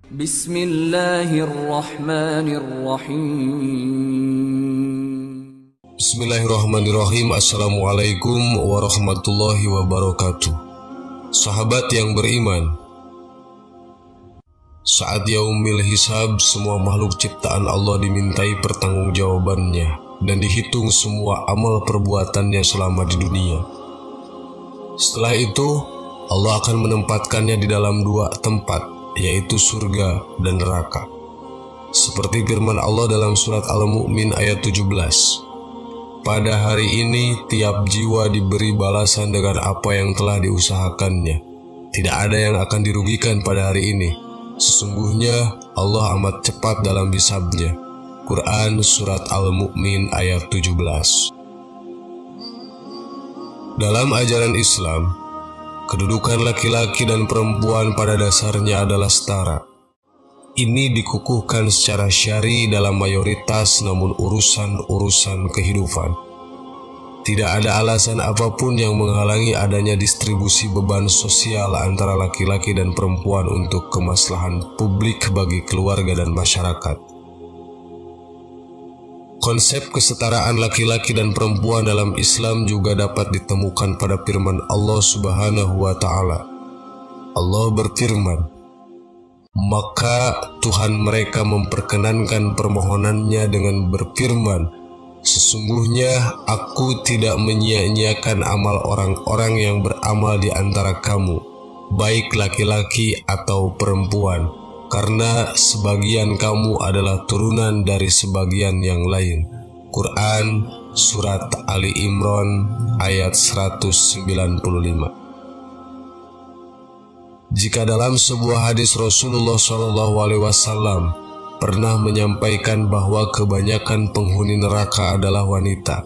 Bismillahirrahmanirrahim. Bismillahirrahmanirrahim. Assalamualaikum warahmatullahi wabarakatuh. Sahabat yang beriman, saat yaumil hisab, semua makhluk ciptaan Allah dimintai pertanggungjawabannya dan dihitung semua amal perbuatannya selama di dunia. Setelah itu, Allah akan menempatkannya di dalam dua tempat, yaitu surga dan neraka. Seperti firman Allah dalam surat Al-Mu'min ayat 17. Pada hari ini, tiap jiwa diberi balasan dengan apa yang telah diusahakannya. Tidak ada yang akan dirugikan pada hari ini. Sesungguhnya Allah amat cepat dalam hisabnya. Quran surat Al-Mu'min ayat 17. Dalam ajaran Islam, kedudukan laki-laki dan perempuan pada dasarnya adalah setara. Ini dikukuhkan secara syar'i dalam mayoritas namun urusan-urusan kehidupan. Tidak ada alasan apapun yang menghalangi adanya distribusi beban sosial antara laki-laki dan perempuan untuk kemaslahan publik bagi keluarga dan masyarakat. Konsep kesetaraan laki-laki dan perempuan dalam Islam juga dapat ditemukan pada firman Allah Subhanahu wa Ta'ala. Allah berfirman, maka Tuhan mereka memperkenankan permohonannya dengan berfirman, sesungguhnya aku tidak menyia-nyiakan amal orang-orang yang beramal di antara kamu, baik laki-laki atau perempuan, karena sebagian kamu adalah turunan dari sebagian yang lain. Quran surat Ali Imran ayat 195. Jika dalam sebuah hadis Rasulullah SAW pernah menyampaikan bahwa kebanyakan penghuni neraka adalah wanita,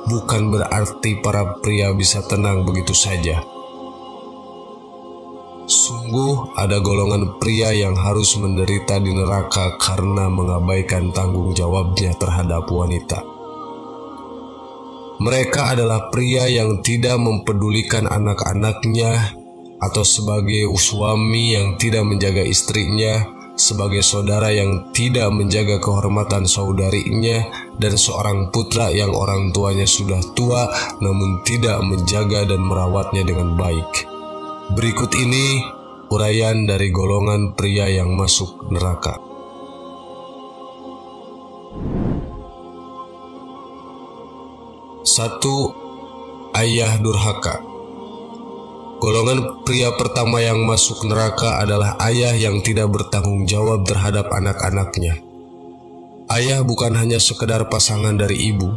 bukan berarti para pria bisa tenang begitu saja. Sungguh ada golongan pria yang harus menderita di neraka karena mengabaikan tanggung jawabnya terhadap wanita. Mereka adalah pria yang tidak mempedulikan anak-anaknya, atau sebagai suami yang tidak menjaga istrinya, sebagai saudara yang tidak menjaga kehormatan saudarinya, dan seorang putra yang orang tuanya sudah tua namun tidak menjaga dan merawatnya dengan baik. Berikut ini uraian dari golongan pria yang masuk neraka. 1. Ayah durhaka. Golongan pria pertama yang masuk neraka adalah ayah yang tidak bertanggung jawab terhadap anak-anaknya. Ayah bukan hanya sekedar pasangan dari ibu.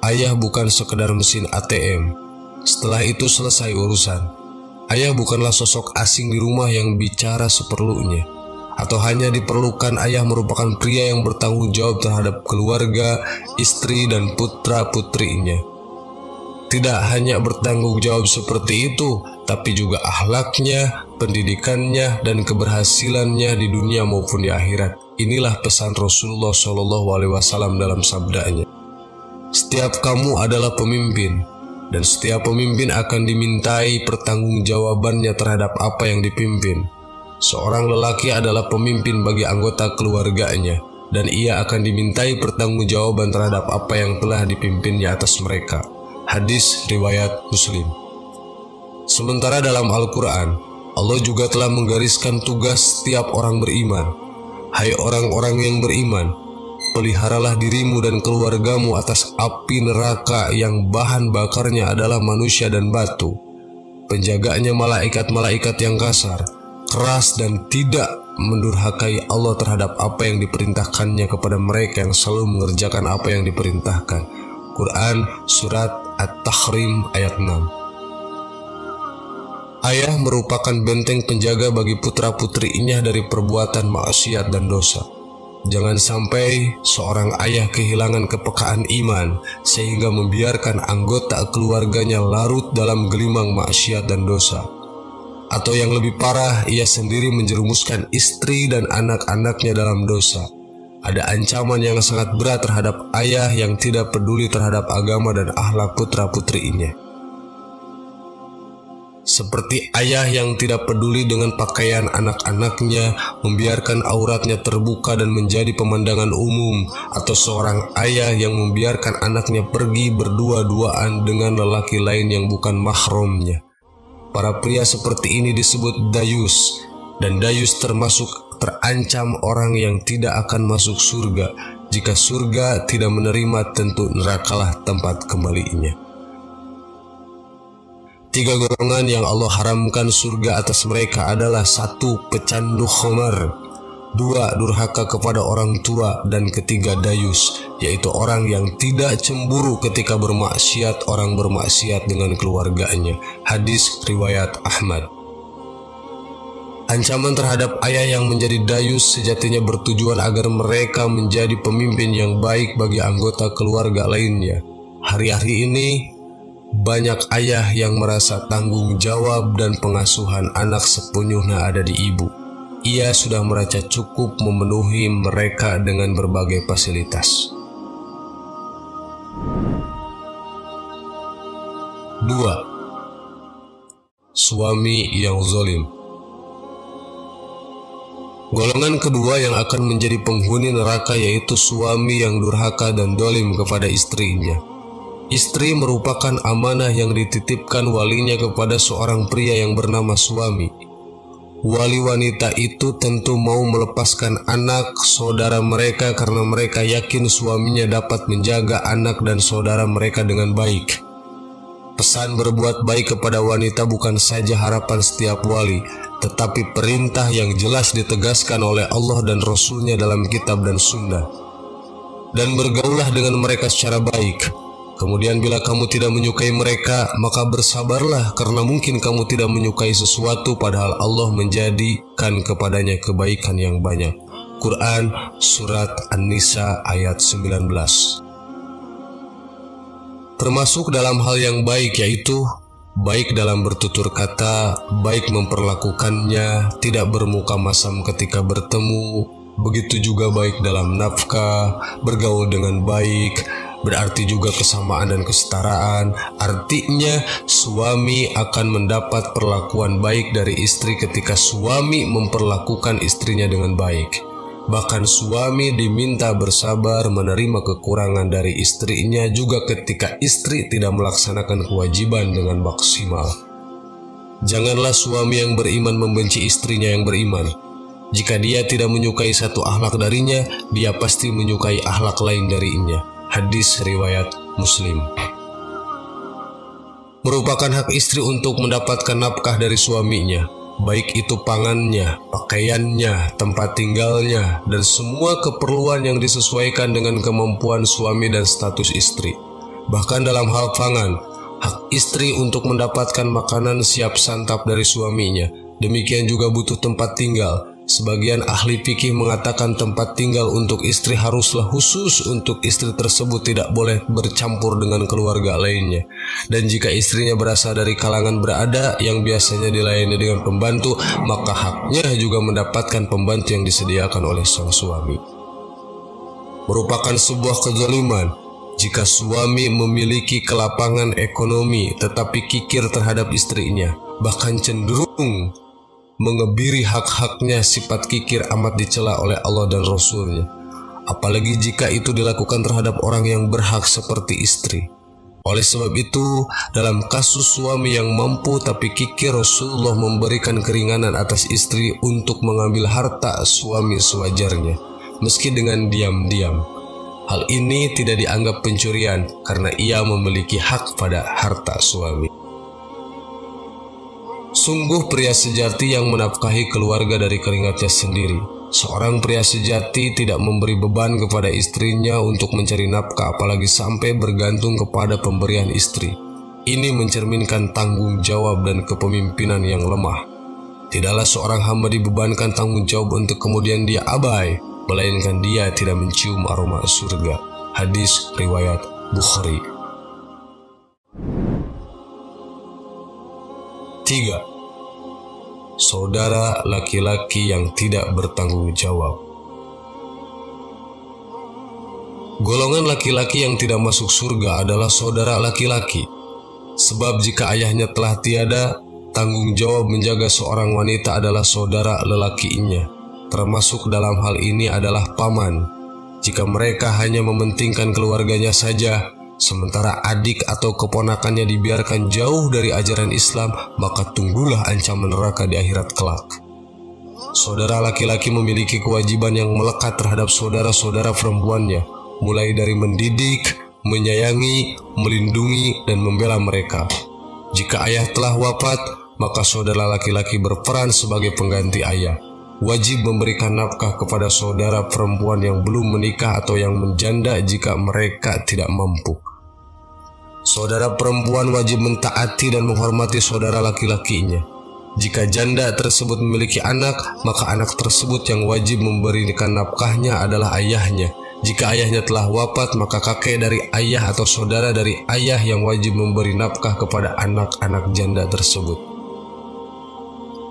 Ayah bukan sekedar mesin ATM. Setelah itu selesai urusan. Ayah bukanlah sosok asing di rumah yang bicara seperlunya, atau hanya diperlukan. Ayah merupakan pria yang bertanggung jawab terhadap keluarga, istri, dan putra-putrinya. Tidak hanya bertanggung jawab seperti itu, tapi juga akhlaknya, pendidikannya, dan keberhasilannya di dunia maupun di akhirat. Inilah pesan Rasulullah SAW dalam sabdanya. Setiap kamu adalah pemimpin, dan setiap pemimpin akan dimintai pertanggungjawabannya terhadap apa yang dipimpin. Seorang lelaki adalah pemimpin bagi anggota keluarganya, dan ia akan dimintai pertanggungjawaban terhadap apa yang telah dipimpinnya atas mereka. Hadis riwayat Muslim. Sementara dalam Al-Quran, Allah juga telah menggariskan tugas setiap orang beriman. Hai orang-orang yang beriman, peliharalah dirimu dan keluargamu atas api neraka yang bahan bakarnya adalah manusia dan batu. Penjaganya malaikat-malaikat yang kasar, keras, dan tidak mendurhakai Allah terhadap apa yang diperintahkannya kepada mereka yang selalu mengerjakan apa yang diperintahkan. Quran surat At-Tahrim ayat 6. Ayah merupakan benteng penjaga bagi putra-putrinya dari perbuatan maksiat dan dosa. Jangan sampai seorang ayah kehilangan kepekaan iman sehingga membiarkan anggota keluarganya larut dalam gelimang maksiat dan dosa. Atau yang lebih parah, ia sendiri menjerumuskan istri dan anak-anaknya dalam dosa. Ada ancaman yang sangat berat terhadap ayah yang tidak peduli terhadap agama dan akhlak putra-putrinya. seperti ayah yang tidak peduli dengan pakaian anak-anaknya, membiarkan auratnya terbuka dan menjadi pemandangan umum, atau seorang ayah yang membiarkan anaknya pergi berdua-duaan dengan lelaki lain yang bukan mahramnya. Para pria seperti ini disebut dayus, dan dayus termasuk terancam orang yang tidak akan masuk surga. Jika surga tidak menerima, tentu nerakalah tempat kembalinya. 3 golongan yang Allah haramkan surga atas mereka adalah: 1. Pecandu khamar, 2. Durhaka kepada orang tua, dan ketiga dayus, yaitu orang yang tidak cemburu ketika bermaksiat orang bermaksiat dengan keluarganya. Hadis riwayat Ahmad. Ancaman terhadap ayah yang menjadi dayus sejatinya bertujuan agar mereka menjadi pemimpin yang baik bagi anggota keluarga lainnya. Hari-hari ini banyak ayah yang merasa tanggung jawab dan pengasuhan anak sepenuhnya ada di ibu. Ia sudah merasa cukup memenuhi mereka dengan berbagai fasilitas. 2. Suami yang zalim. Golongan kedua yang akan menjadi penghuni neraka yaitu suami yang durhaka dan zalim kepada istrinya. Istri merupakan amanah yang dititipkan walinya kepada seorang pria yang bernama suami. Wali wanita itu tentu mau melepaskan anak saudara mereka karena mereka yakin suaminya dapat menjaga anak dan saudara mereka dengan baik. Pesan berbuat baik kepada wanita bukan saja harapan setiap wali, tetapi perintah yang jelas ditegaskan oleh Allah dan Rasul-Nya dalam kitab dan sunnah. Dan bergaullah dengan mereka secara baik. Kemudian bila kamu tidak menyukai mereka, maka bersabarlah karena mungkin kamu tidak menyukai sesuatu padahal Allah menjadikan kepadanya kebaikan yang banyak. Quran Surat An-Nisa ayat 19. Termasuk dalam hal yang baik yaitu baik dalam bertutur kata, baik memperlakukannya, tidak bermuka masam ketika bertemu, begitu juga baik dalam nafkah, bergaul dengan baik, berarti juga kesamaan dan kesetaraan. Artinya suami akan mendapat perlakuan baik dari istri ketika suami memperlakukan istrinya dengan baik. Bahkan suami diminta bersabar menerima kekurangan dari istrinya juga ketika istri tidak melaksanakan kewajiban dengan maksimal. Janganlah suami yang beriman membenci istrinya yang beriman. Jika dia tidak menyukai satu akhlak darinya, dia pasti menyukai akhlak lain darinya. Hadis riwayat Muslim. Merupakan hak istri untuk mendapatkan nafkah dari suaminya, baik itu pangannya, pakaiannya, tempat tinggalnya, dan semua keperluan yang disesuaikan dengan kemampuan suami dan status istri. Bahkan dalam hal pangan, hak istri untuk mendapatkan makanan siap santap dari suaminya. Demikian juga butuh tempat tinggal. Sebagian ahli fikih mengatakan tempat tinggal untuk istri haruslah khusus untuk istri tersebut, tidak boleh bercampur dengan keluarga lainnya. Dan jika istrinya berasal dari kalangan berada yang biasanya dilayani dengan pembantu, maka haknya juga mendapatkan pembantu yang disediakan oleh sang suami. Merupakan sebuah kezaliman jika suami memiliki kelapangan ekonomi tetapi kikir terhadap istrinya, bahkan cenderung mengebiri hak-haknya. Sifat kikir amat dicela oleh Allah dan Rasul-Nya, apalagi jika itu dilakukan terhadap orang yang berhak seperti istri. Oleh sebab itu, dalam kasus suami yang mampu tapi kikir, Rasulullah memberikan keringanan atas istri untuk mengambil harta suami sewajarnya, meski dengan diam-diam. Hal ini tidak dianggap pencurian karena ia memiliki hak pada harta suami. Sungguh pria sejati yang menafkahi keluarga dari keringatnya sendiri. Seorang pria sejati tidak memberi beban kepada istrinya untuk mencari nafkah, apalagi sampai bergantung kepada pemberian istri. Ini mencerminkan tanggung jawab dan kepemimpinan yang lemah. Tidaklah seorang hamba dibebankan tanggung jawab untuk kemudian dia abai, melainkan dia tidak mencium aroma surga. Hadis riwayat Bukhari. 3. Saudara laki-laki yang tidak bertanggung jawab. Golongan laki-laki yang tidak masuk surga adalah saudara laki-laki. Sebab jika ayahnya telah tiada, tanggung jawab menjaga seorang wanita adalah saudara lelakinya, termasuk dalam hal ini adalah paman. Jika mereka hanya mementingkan keluarganya saja, sementara adik atau keponakannya dibiarkan jauh dari ajaran Islam, maka tunggulah ancaman neraka di akhirat kelak. Saudara laki-laki memiliki kewajiban yang melekat terhadap saudara-saudara perempuannya, mulai dari mendidik, menyayangi, melindungi, dan membela mereka. Jika ayah telah wafat, maka saudara laki-laki berperan sebagai pengganti ayah. Wajib memberikan nafkah kepada saudara perempuan yang belum menikah atau yang menjanda jika mereka tidak mampu. Saudara perempuan wajib mentaati dan menghormati saudara laki-lakinya. Jika janda tersebut memiliki anak, maka anak tersebut yang wajib memberikan nafkahnya adalah ayahnya. Jika ayahnya telah wafat, maka kakek dari ayah atau saudara dari ayah yang wajib memberi nafkah kepada anak-anak janda tersebut.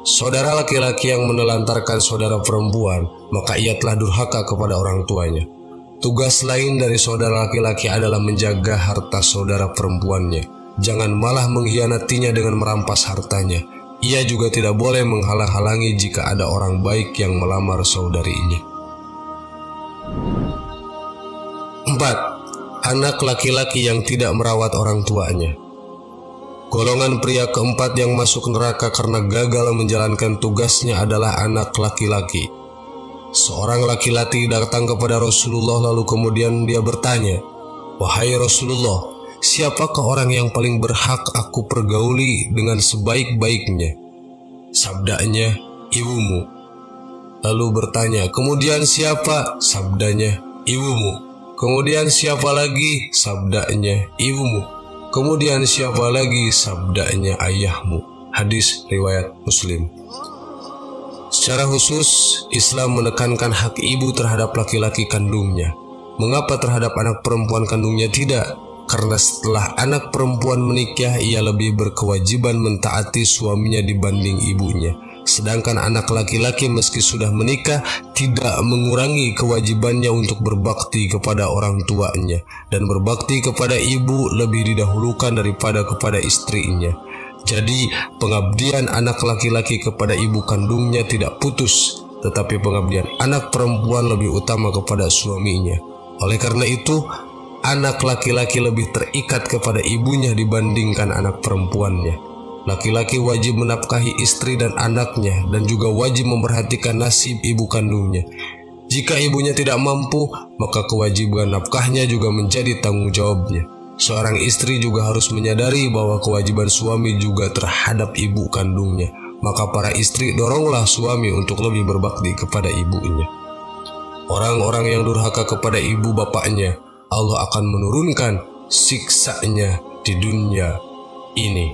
Saudara laki-laki yang menelantarkan saudara perempuan, maka ia telah durhaka kepada orang tuanya. Tugas lain dari saudara laki-laki adalah menjaga harta saudara perempuannya. Jangan malah mengkhianatinya dengan merampas hartanya. Ia juga tidak boleh menghalang-halangi jika ada orang baik yang melamar saudarinya. 4. Anak laki-laki yang tidak merawat orang tuanya. Golongan pria keempat yang masuk neraka karena gagal menjalankan tugasnya adalah anak laki-laki. Seorang laki-laki datang kepada Rasulullah lalu kemudian dia bertanya, "Wahai Rasulullah, siapakah orang yang paling berhak aku pergauli dengan sebaik-baiknya?" Sabdanya, "Ibumu." Lalu bertanya, "Kemudian siapa?" Sabdanya, "Ibumu." "Kemudian siapa lagi?" Sabdanya, "Ibumu." "Kemudian siapa lagi?" Sabdanya, "Ayahmu." Hadis riwayat Muslim. Secara khusus, Islam menekankan hak ibu terhadap laki-laki kandungnya. Mengapa terhadap anak perempuan kandungnya tidak? Karena setelah anak perempuan menikah, ia lebih berkewajiban mentaati suaminya dibanding ibunya. Sedangkan anak laki-laki meski sudah menikah, tidak mengurangi kewajibannya untuk berbakti kepada orang tuanya. Dan berbakti kepada ibu lebih didahulukan daripada kepada istrinya. Jadi, pengabdian anak laki-laki kepada ibu kandungnya tidak putus, tetapi pengabdian anak perempuan lebih utama kepada suaminya. Oleh karena itu, anak laki-laki lebih terikat kepada ibunya dibandingkan anak perempuannya. Laki-laki wajib menafkahi istri dan anaknya dan juga wajib memperhatikan nasib ibu kandungnya. Jika ibunya tidak mampu, maka kewajiban nafkahnya juga menjadi tanggung jawabnya. Seorang istri juga harus menyadari bahwa kewajiban suami juga terhadap ibu kandungnya. Maka para istri doronglah suami untuk lebih berbakti kepada ibunya. Orang-orang yang durhaka kepada ibu bapaknya, Allah akan menurunkan siksanya di dunia ini.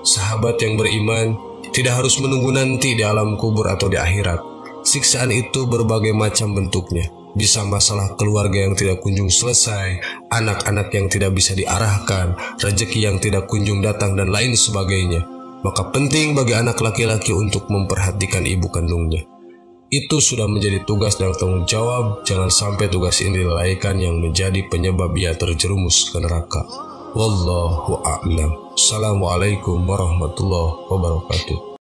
Sahabat yang beriman tidak harus menunggu nanti di alam kubur atau di akhirat. Siksaan itu berbagai macam bentuknya. Bisa masalah keluarga yang tidak kunjung selesai, anak-anak yang tidak bisa diarahkan, rezeki yang tidak kunjung datang, dan lain sebagainya. Maka penting bagi anak laki-laki untuk memperhatikan ibu kandungnya. Itu sudah menjadi tugas dan tanggung jawab. Jangan sampai tugas ini dilalaikan yang menjadi penyebab ia terjerumus ke neraka. Wallahu a'lam. Assalamualaikum warahmatullahi wabarakatuh.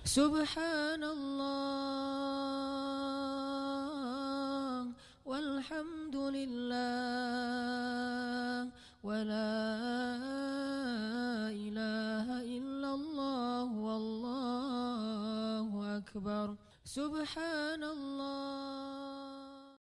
Subhanallah walhamdulillah wa la ilaha illallah wallahu akbar. Subhanallah.